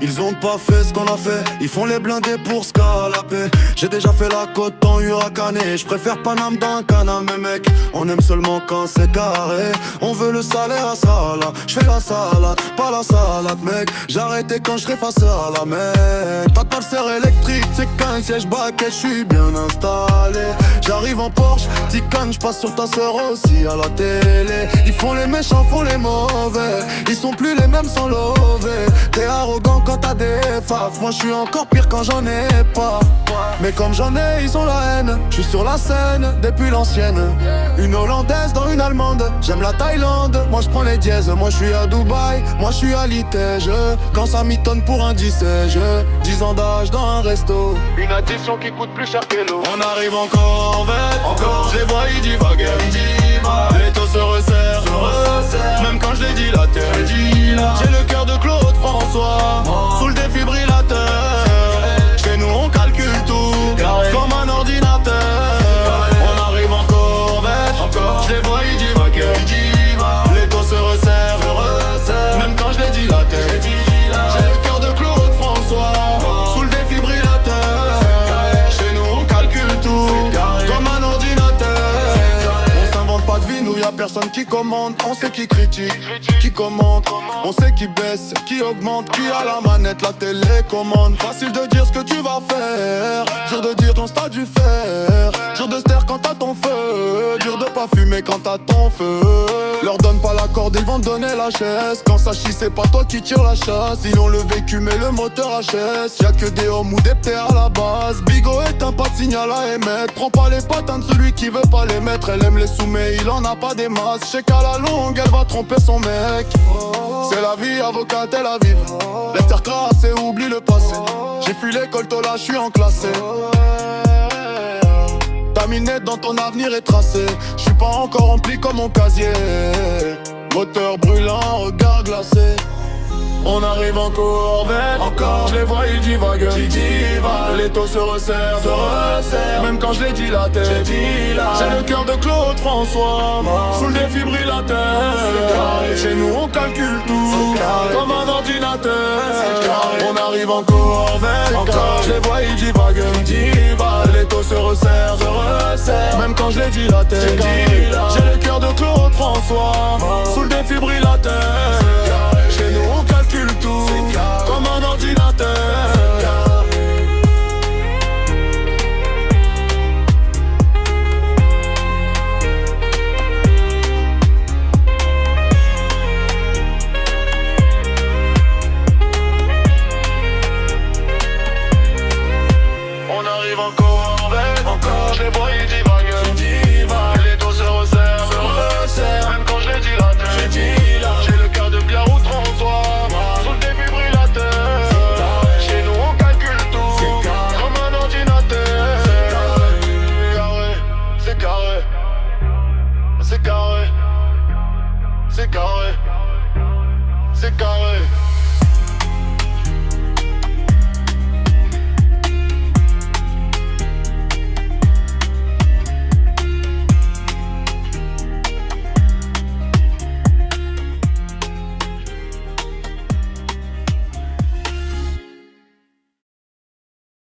Ils ont pas fait ce qu'on a fait, ils font les blindés pour scalaper. J'ai déjà fait la côte en huracané. Je préfère Paname d'un canard, mais mec, on aime seulement quand c'est carré. On veut le salaire à Salah, j'fais la salade, pas la salade mec. J'ai arrêté quand j'serai face à la mer. T'as pas le serre électrique, c'est qu'un siège baquet, j'suis bien installé. J'arrive en Porsche, Tican, j'passe sur ta sœur aussi à la télé. Ils font les méchants, font les mauvais. Ils sont plus les mêmes sans lever. T'es arrogant quand t'as des faves. Moi j'suis encore pire quand j'en ai pas. Mais comme j'en ai, ils ont la haine. J'suis sur la scène depuis l'ancienne. Une hollandaise dans une allemande. J'aime la Thaïlande, moi j'prends les dièses. Moi j'suis à Dubaï, moi j'suis à Litège. Quand ça mitonne pour un 10 10 ans d'âge dans un resto. Une addition qui coûte plus cher que l'eau. On arrive encore en veille, encore. Je les vois, ils divaguent. Les taux se resserrent, même quand je les dilatais. J'ai le cœur de Claude François, sous le défibrillateur. Chez nous on calcule tout, comme un ordinateur. On arrive encore en veille, je les vois, ils divaguent. Les taux se resserrent, même quand je les dilatais. J'ai le cœur de Claude François, sous le défibrillateur. Chez nous on calcule tout, comme un ordinateur. On s'invente pas de vie, nous y'a personne qui commande. On sait qui critique, qui commente. On sait qui baisse, qui augmente, qui a la manette, la télécommande. Facile de dire ce que tu vas faire, dur de dire ton stade du fer. Dur de se taire quand t'as ton feu, dur de pas fumer quand t'as ton feu. Leur donne pas la corde, ils vont te donner la chaise. Quand ça chie, c'est pas toi qui tire la chasse. Ils ont le vécu mais le moteur HS. Y'a que des hommes ou des ptés à la base. Bigo est un pas de signal à émettre. Prends pas les patins de celui qui veut pas les mettre. Elle aime les sous mais il en a pas des masses. J'sais qu'à la longue elle va tromper son mec. C'est la vie, avocat Tel Aviv. Laisse-toi crasser, oublie le passé. J'ai fui l'école, toi là, j'suis enclassé. Ta minette dans ton avenir est tracée. J'suis pas encore rempli comme mon casier. Moteur brûlant, regard glacé. On arrive en Corvette, encore. Je les vois, ils divaguent. Les taux se resserrent, même quand je les dilatais. J'ai le cœur de Claude François, sous le défibrillateur. Chez nous on calcule tout, comme un ordinateur. On arrive en Corvette, encore. Je les vois, ils divaguent. Les taux se resserrent, même quand je les dilatais. J'ai le cœur de Claude François, sous le défibrillateur. Chez nous on calcule tout,